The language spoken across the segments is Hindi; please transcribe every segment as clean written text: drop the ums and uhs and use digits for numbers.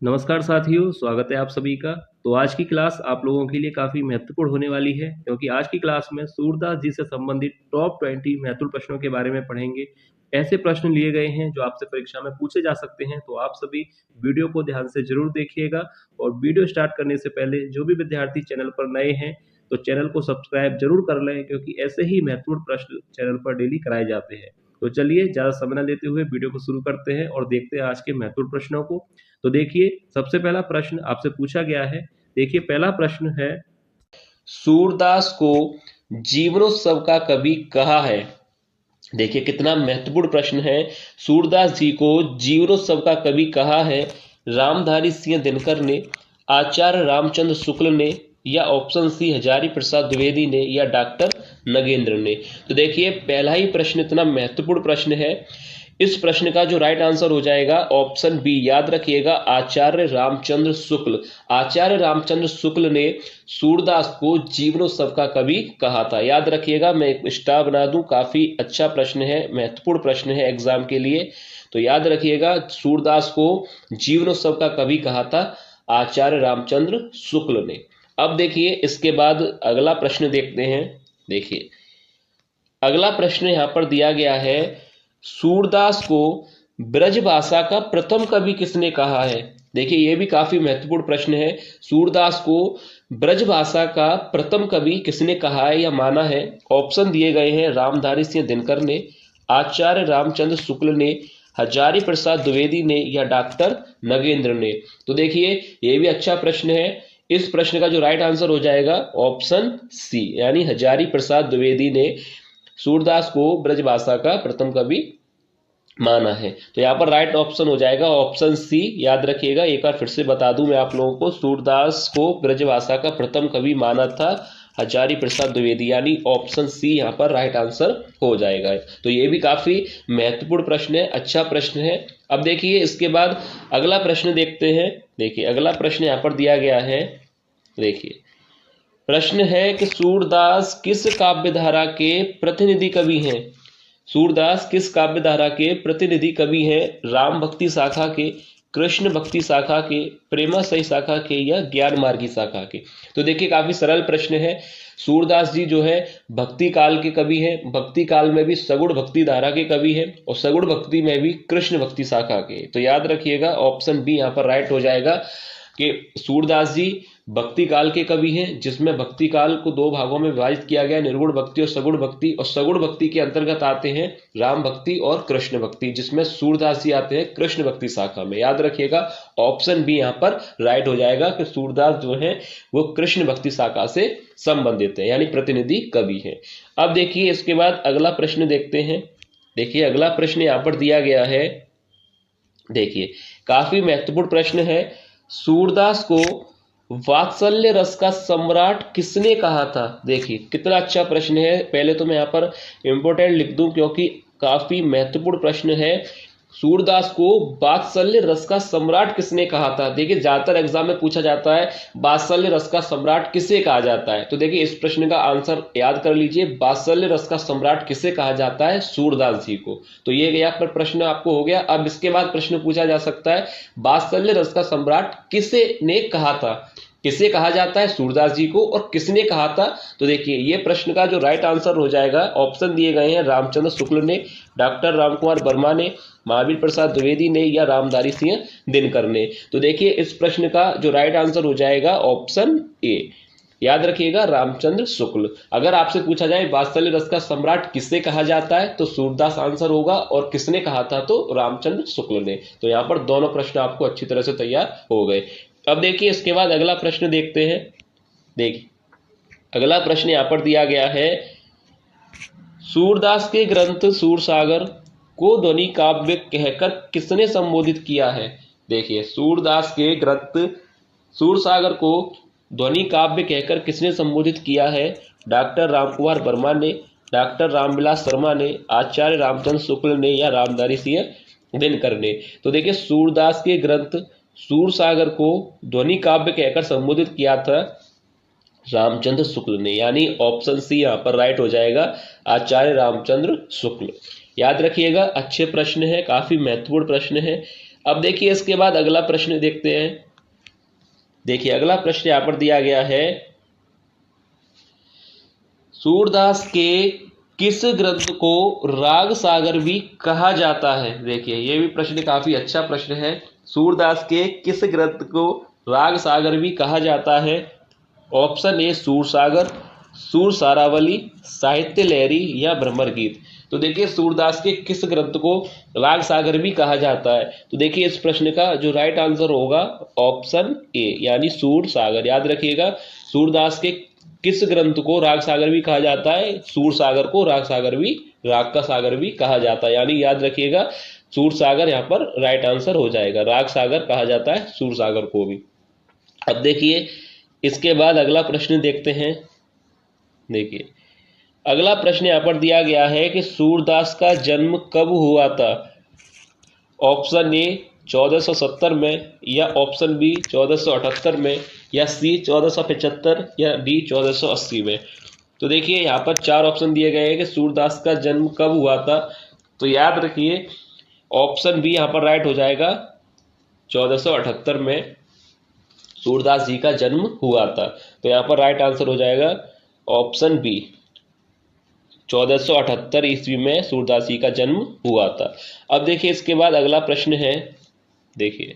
नमस्कार साथियों, स्वागत है आप सभी का। तो आज की क्लास आप लोगों के लिए काफ़ी महत्वपूर्ण होने वाली है, क्योंकि आज की क्लास में सूरदास जी से संबंधित टॉप 20 महत्वपूर्ण प्रश्नों के बारे में पढ़ेंगे। ऐसे प्रश्न लिए गए हैं जो आपसे परीक्षा में पूछे जा सकते हैं, तो आप सभी वीडियो को ध्यान से जरूर देखिएगा। और वीडियो स्टार्ट करने से पहले जो भी विद्यार्थी चैनल पर नए हैं, तो चैनल को सब्सक्राइब जरूर कर लें, क्योंकि ऐसे ही महत्वपूर्ण प्रश्न चैनल पर डेली कराए जाते हैं। तो चलिए ज़्यादा समय न लेते हुए वीडियो को शुरू करते हैं और देखते हैं आज के महत्वपूर्ण प्रश्नों को। तो देखिए, सबसे पहला प्रश्न आपसे पूछा गया है। देखिए, पहला प्रश्न है, सूरदास को जीवनोत्सव का कवि कहा है। देखिए कितना महत्वपूर्ण प्रश्न है। सूरदास जी को जीवनोत्सव का कवि कहा है। रामधारी सिंह दिनकर ने, आचार्य रामचंद्र शुक्ल ने, या ऑप्शन सी हजारी प्रसाद द्विवेदी ने, या डॉक्टर नगेंद्र ने। तो देखिए पहला ही प्रश्न इतना महत्वपूर्ण प्रश्न है। इस प्रश्न का जो राइट आंसर हो जाएगा ऑप्शन बी। याद रखिएगा, आचार्य रामचंद्र शुक्ल। आचार्य रामचंद्र शुक्ल ने सूरदास को जीवनोत्सव का कवि कहा था। याद रखिएगा, मैं एक स्टार बना दूं, काफी अच्छा प्रश्न है, महत्वपूर्ण प्रश्न है एग्जाम के लिए। तो याद रखिएगा, सूरदास को जीवनोत्सव का कवि कहा था आचार्य रामचंद्र शुक्ल ने। अब देखिए इसके बाद अगला प्रश्न देखते हैं। देखिए अगला प्रश्न यहां पर दिया गया है, सूरदास को ब्रजभाषा का प्रथम कवि किसने कहा है। देखिए ये भी काफी महत्वपूर्ण प्रश्न है। सूरदास को ब्रजभाषा का प्रथम कवि किसने कहा है या माना है। ऑप्शन दिए गए हैं, रामधारी सिंह दिनकर ने, आचार्य रामचंद्र शुक्ल ने, हजारी प्रसाद द्विवेदी ने, या डॉक्टर नगेंद्र ने। तो देखिए ये भी अच्छा प्रश्न है। इस प्रश्न का जो राइट आंसर हो जाएगा ऑप्शन सी, यानी हजारी प्रसाद द्विवेदी ने सूरदास को ब्रजभाषा का प्रथम कवि माना है। तो यहाँ पर राइट ऑप्शन हो जाएगा ऑप्शन सी। याद रखिएगा, एक बार फिर से बता दूं मैं आप लोगों को, सूरदास को ब्रजभाषा का प्रथम कवि माना था हजारी प्रसाद द्विवेदी, यानी ऑप्शन सी यहाँ पर राइट आंसर हो जाएगा। तो ये भी काफी महत्वपूर्ण प्रश्न है, अच्छा प्रश्न है। अब देखिए इसके बाद अगला प्रश्न देखते हैं। देखिए अगला प्रश्न यहाँ पर दिया गया है। देखिए प्रश्न है कि सूरदास किस काव्य धारा के प्रतिनिधि कवि हैं। सूरदास किस काव्य धारा के प्रतिनिधि कवि हैं। राम भक्ति शाखा के, कृष्ण भक्ति शाखा के, प्रेमाशय शाखा के, या ज्ञान मार्गी शाखा के। तो देखिए काफी सरल प्रश्न है। सूरदास जी जो है भक्ति काल के कवि हैं। भक्ति काल में भी सगुण भक्ति धारा के कवि हैं, और सगुण भक्ति में भी कृष्ण भक्ति शाखा के। तो याद रखिएगा ऑप्शन बी यहाँ पर राइट हो जाएगा कि सूरदास जी भक्ति काल के कवि हैं, जिसमें भक्ति काल को दो भागों में विभाजित किया गया, निर्गुण भक्ति और सगुण भक्ति। और सगुण भक्ति के अंतर्गत आते हैं राम भक्ति और कृष्ण भक्ति, जिसमें सूरदास जी आते हैं कृष्ण भक्ति शाखा में। याद रखिएगा ऑप्शन बी यहाँ पर राइट हो जाएगा कि सूरदास जो है वो कृष्ण भक्ति शाखा से संबंधित है, यानी प्रतिनिधि कवि है। अब देखिए इसके बाद अगला प्रश्न देखते हैं। देखिए अगला प्रश्न यहाँ पर दिया गया है। देखिए काफी महत्वपूर्ण प्रश्न है। सूरदास को वात्सल्य रस का सम्राट किसने कहा था। देखिए कितना अच्छा प्रश्न है। पहले तो मैं यहाँ पर इंपोर्टेंट लिख दूं, क्योंकि काफी महत्वपूर्ण प्रश्न है। सूरदास को वात्सल्य रस का सम्राट किसने कहा था। देखिए ज्यादातर एग्जाम में पूछा जाता है वात्सल्य रस का सम्राट किसे कहा जाता है। तो देखिए इस प्रश्न का आंसर याद कर लीजिए, वात्सल्य रस का सम्राट किसे कहा जाता है, सूरदास जी को। तो ये यहाँ पर प्रश्न आपको हो गया। अब इसके बाद प्रश्न पूछा जा सकता है वात्सल्य रस का सम्राट किसे ने कहा था। किसे कहा जाता है, सूरदास जी को, और किसने कहा था। तो देखिए ये प्रश्न का जो राइट आंसर हो जाएगा, ऑप्शन दिए गए हैं, रामचंद्र शुक्ल ने, डॉक्टर रामकुमार वर्मा ने, महावीर प्रसाद द्विवेदी ने, या रामधारी सिंह दिनकर ने। तो देखिए इस प्रश्न का जो राइट आंसर हो जाएगा ऑप्शन ए। याद रखिएगा रामचंद्र शुक्ल। अगर आपसे पूछा जाए वात्सल्य रस का सम्राट किसे कहा जाता है, तो सूरदास आंसर होगा, और किसने कहा था तो रामचंद्र शुक्ल ने। तो यहाँ पर दोनों प्रश्न आपको अच्छी तरह से तैयार हो गए। अब देखिए इसके बाद अगला प्रश्न देखते हैं। देखिए अगला प्रश्न यहां पर दिया गया है, सूरदास के ग्रंथ सूरसागर को ध्वनि काव्य कहकर किसने संबोधित किया है। देखिए सूरदास के ग्रंथ सूरसागर को ध्वनि काव्य कहकर किसने संबोधित किया है। डॉक्टर रामकुमार वर्मा ने, डॉक्टर रामविलास शर्मा ने, आचार्य रामचंद्र शुक्ल ने, या रामधारी सिंह दिनकर ने। तो देखिए सूरदास के ग्रंथ सूरसागर को ध्वनि काव्य कहकर संबोधित किया था रामचंद्र शुक्ल ने, यानी ऑप्शन सी यहाँ पर राइट हो जाएगा, आचार्य रामचंद्र शुक्ल। याद रखिएगा अच्छे प्रश्न है, काफी महत्वपूर्ण प्रश्न है। अब देखिए इसके बाद अगला प्रश्न देखते हैं। देखिए अगला प्रश्न यहाँ पर दिया गया है, सूरदास के किस ग्रंथ को राग सागर भी कहा जाता है। देखिए ये भी प्रश्न काफी अच्छा प्रश्न है। सूरदास के किस ग्रंथ को राग सागर भी कहा जाता है। ऑप्शन ए सूर सागर, सूर सारावली, साहित्य लहरी या भ्रमर गीत। तो देखिए सूरदास के किस ग्रंथ को राग सागर भी कहा जाता है। तो देखिए इस प्रश्न का जो राइट आंसर होगा ऑप्शन ए यानी सूर सागर। याद रखिएगा सूरदास के किस ग्रंथ को राग सागर भी कहा जाता है। सूर सागर को राग सागर भी, राग का सागर भी कहा जाता है। यानी याद रखिएगा सूर सागर यहाँ पर राइट आंसर हो जाएगा। राग सागर कहा जाता है सूर सागर को भी। अब देखिए इसके बाद अगला प्रश्न देखते हैं। देखिए अगला प्रश्न यहाँ पर दिया गया है कि सूरदास का जन्म कब हुआ था। ऑप्शन ए 1470 में, या ऑप्शन बी 1478 में, या सी 1475 या डी 1480 में। तो देखिए यहाँ पर चार ऑप्शन दिए गए हैं कि सूरदास का जन्म कब हुआ था। तो याद रखिए ऑप्शन बी यहाँ पर राइट हो जाएगा, 1478 में सूरदास जी का जन्म हुआ था। तो यहाँ पर राइट आंसर हो जाएगा ऑप्शन बी, 1478 ईस्वी में सूरदास जी का जन्म हुआ था। अब देखिए इसके बाद अगला प्रश्न है। देखिए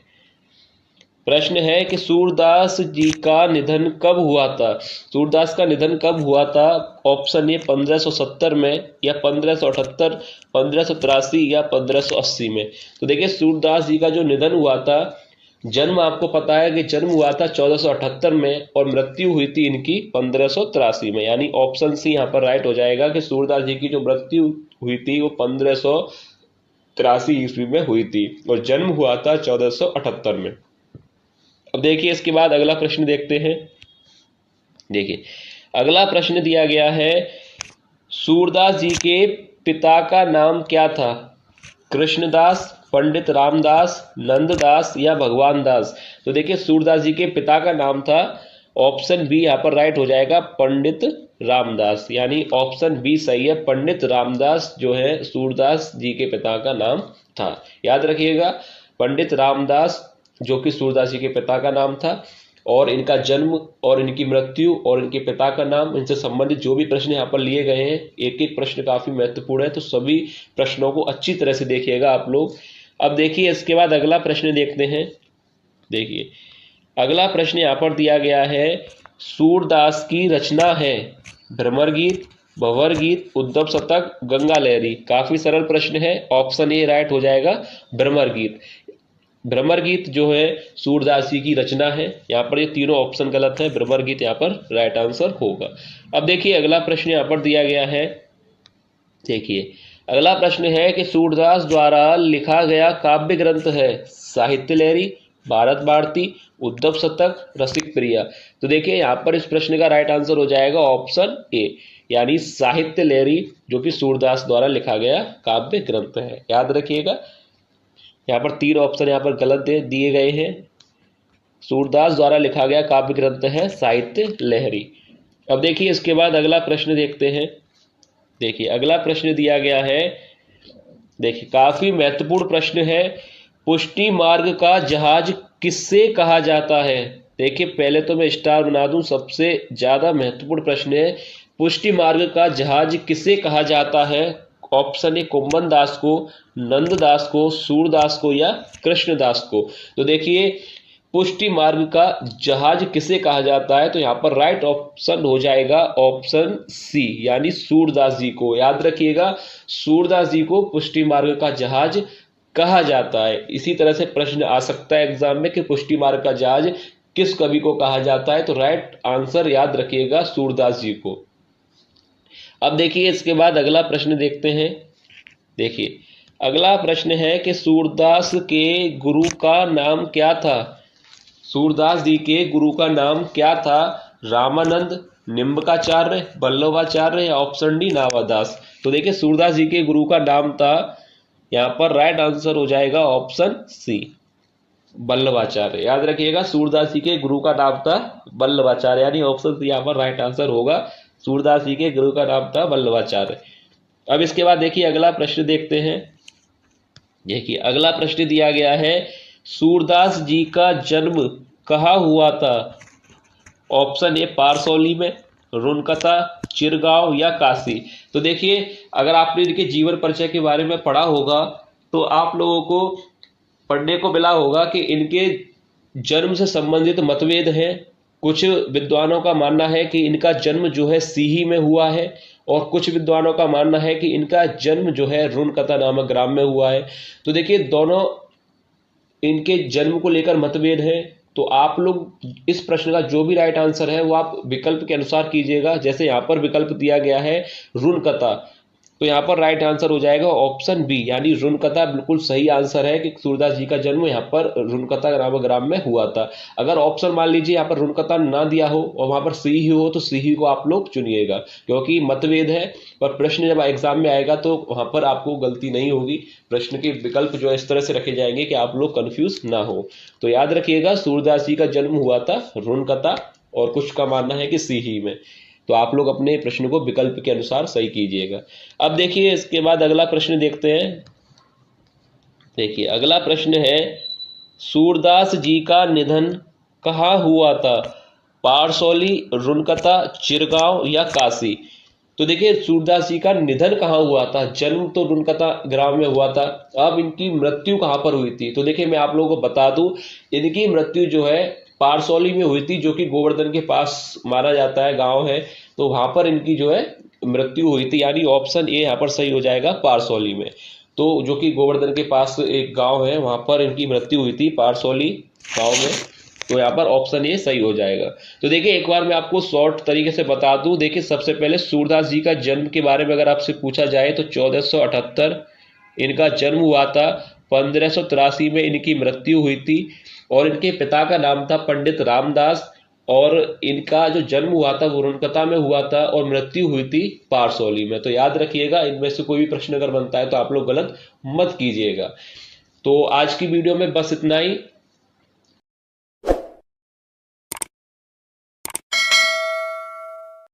प्रश्न है कि सूरदास जी का निधन कब हुआ था। सूरदास का निधन कब हुआ था। ऑप्शन ए 1570 में, या 1578, 1583 या 1580 में। तो देखिए सूरदास जी का जो निधन हुआ था, जन्म आपको पता है कि जन्म हुआ था 1478 में और मृत्यु हुई थी इनकी 1583 में। यानी ऑप्शन सी यहाँ पर राइट हो जाएगा कि सूरदास जी की जो मृत्यु हुई थी वो 1583 ईस्वी में हुई थी और जन्म हुआ था 1478 में। अब देखिए इसके बाद अगला प्रश्न देखते हैं। देखिए अगला प्रश्न दिया गया है, सूरदास जी के पिता का नाम क्या था। कृष्णदास, पंडित रामदास, नंददास या भगवान दास। तो देखिए सूरदास जी के पिता का नाम था, ऑप्शन बी यहाँ पर राइट हो जाएगा, पंडित रामदास। यानी ऑप्शन बी सही है, पंडित रामदास जो है सूरदास जी के पिता का नाम था। याद रखिएगा पंडित रामदास जो कि सूरदास जी के पिता का नाम था, और इनका जन्म और इनकी मृत्यु और इनके पिता का नाम, इनसे संबंधित जो भी प्रश्न यहाँ पर लिए गए हैं, एक एक प्रश्न काफी महत्वपूर्ण है। तो सभी प्रश्नों को अच्छी तरह से देखिएगा आप लोग। अब देखिए इसके बाद अगला प्रश्न देखते हैं। देखिए अगला प्रश्न यहाँ पर दिया गया है, सूरदास की रचना है भ्रमर गीत, भंवर गीत, उद्धव शतक, गंगा लहरी। काफी सरल प्रश्न है, ऑप्शन ए राइट हो जाएगा, भ्रमर गीत। भ्रमर गीत जो है सूरदास जी की रचना है। यहाँ पर ये तीनों ऑप्शन गलत है, भ्रमर गीत यहाँ पर राइट आंसर होगा। अब देखिए अगला प्रश्न यहाँ पर दिया गया है। देखिए अगला प्रश्न है कि सूरदास द्वारा लिखा गया काव्य ग्रंथ है साहित्य लहरी, भारत भारती, उद्धव शतक, रसिक प्रिया। तो देखिए यहाँ पर इस प्रश्न का राइट आंसर हो जाएगा ऑप्शन ए यानी साहित्य लहरी, जो कि सूरदास द्वारा लिखा गया काव्य ग्रंथ है। याद रखिएगा यहाँ पर तीन ऑप्शन यहाँ पर गलत दिए गए हैं। सूरदास द्वारा लिखा गया काव्य ग्रंथ है साहित्य लहरी। अब देखिए इसके बाद अगला प्रश्न देखते हैं। देखिए अगला प्रश्न दिया गया है। देखिए काफी महत्वपूर्ण प्रश्न है, पुष्टि मार्ग का जहाज किससे कहा जाता है। देखिए पहले तो मैं स्टार बना दूं, सबसे ज्यादा महत्वपूर्ण प्रश्न है, पुष्टि मार्ग का जहाज किससे कहा जाता है। ऑप्शन ए कुंभन दास को, नंददास को, सूरदास को या कृष्णदास को। तो देखिए पुष्टि मार्ग का जहाज किसे कहा जाता है। तो यहाँ पर राइट ऑप्शन हो जाएगा ऑप्शन सी यानी सूरदास जी को। याद रखिएगा सूरदास जी को पुष्टि मार्ग का जहाज कहा जाता है। इसी तरह से प्रश्न आ सकता है एग्जाम में कि पुष्टि मार्ग का जहाज किस कवि को कहा जाता है। तो राइट आंसर याद रखिएगा सूरदास जी को। अब देखिए इसके बाद अगला प्रश्न देखते हैं। देखिए अगला प्रश्न है कि सूरदास के गुरु का नाम क्या था। सूरदास जी के गुरु का नाम क्या था। रामानंद, निम्बकाचार्य, वल्लभाचार्य या ऑप्शन डी नावादास। तो देखिए सूरदास जी के गुरु का नाम था, यहाँ पर राइट आंसर हो जाएगा ऑप्शन सी वल्लभाचार्य। याद रखिएगा सूरदास जी के गुरु का नाम था वल्लभाचार्य, यानी ऑप्शन सी यहाँ पर राइट आंसर होगा। सूरदास जी के गुरु का नाम था वल्लभाचार्य। अब इसके बाद देखिए अगला प्रश्न देखते हैं। देखिए अगला प्रश्न दिया गया है, सूरदास जी का जन्म कहाँ हुआ था? ऑप्शन ए पारसौली में, रुनकता, चिरगांव या काशी। तो देखिए अगर आपने इनके जीवन परिचय के बारे में पढ़ा होगा तो आप लोगों को पढ़ने को मिला होगा कि इनके जन्म से संबंधित मतभेद हैं। कुछ विद्वानों का मानना है कि इनका जन्म जो है सीही में हुआ है और कुछ विद्वानों का मानना है कि इनका जन्म जो है रुनकता नामक ग्राम में हुआ है। तो देखिए दोनों इनके जन्म को लेकर मतभेद है। तो आप लोग इस प्रश्न का जो भी राइट आंसर है वो आप विकल्प के अनुसार कीजिएगा। जैसे यहाँ पर विकल्प दिया गया है रुनकता, तो यहाँ पर राइट आंसर हो जाएगा ऑप्शन बी, यानी रुनकता बिल्कुल सही आंसर है कि सूरदास जी का जन्म यहाँ पर रुनकता नामक ग्राम में हुआ था। अगर ऑप्शन मान लीजिए यहाँ पर रुनकता ना दिया हो और वहां पर सीही हो तो सीही को आप लोग चुनिएगा, क्योंकि मतभेद है। पर प्रश्न जब एग्जाम में आएगा तो वहां पर आपको गलती नहीं होगी। प्रश्न के विकल्प जो है इस तरह से रखे जाएंगे कि आप लोग कंफ्यूज ना हो। तो याद रखिएगा सूरदास जी का जन्म हुआ था रुनकता और कुछ का मानना है कि सीही में। तो आप लोग अपने प्रश्न को विकल्प के अनुसार सही कीजिएगा। अब देखिए इसके बाद अगला प्रश्न देखते हैं। देखिए अगला प्रश्न है, सूरदास जी का निधन कहाँ हुआ था? पारसौली, रुनकता, चिरगांव या काशी। तो देखिए सूरदास जी का निधन कहाँ हुआ था? जन्म तो रुनकता ग्राम में हुआ था, अब इनकी मृत्यु कहाँ पर हुई थी? तो देखिए मैं आप लोगों को बता दूं, इनकी मृत्यु जो है पारसौली में हुई थी, जो कि गोवर्धन के पास माना जाता है गांव है। तो वहां पर इनकी जो है मृत्यु हुई थी, यानी ऑप्शन ए यहाँ पर सही हो जाएगा, पारसौली में। तो जो कि गोवर्धन के पास एक गांव है, वहां पर इनकी मृत्यु हुई थी पारसौली गांव में। तो यहाँ पर ऑप्शन ए सही हो जाएगा। तो देखिए एक बार मैं आपको शॉर्ट तरीके से बता दूं। देखिए सबसे पहले सूरदास जी का जन्म के बारे में अगर आपसे पूछा जाए तो 1478 इनका जन्म हुआ था, 1583 में इनकी मृत्यु हुई थी और इनके पिता का नाम था पंडित रामदास और इनका जो जन्म हुआ था वो रुनकता में हुआ था और मृत्यु हुई थी पारसौली में। तो याद रखिएगा इनमें से कोई भी प्रश्न अगर बनता है तो आप लोग गलत मत कीजिएगा। तो आज की वीडियो में बस इतना ही।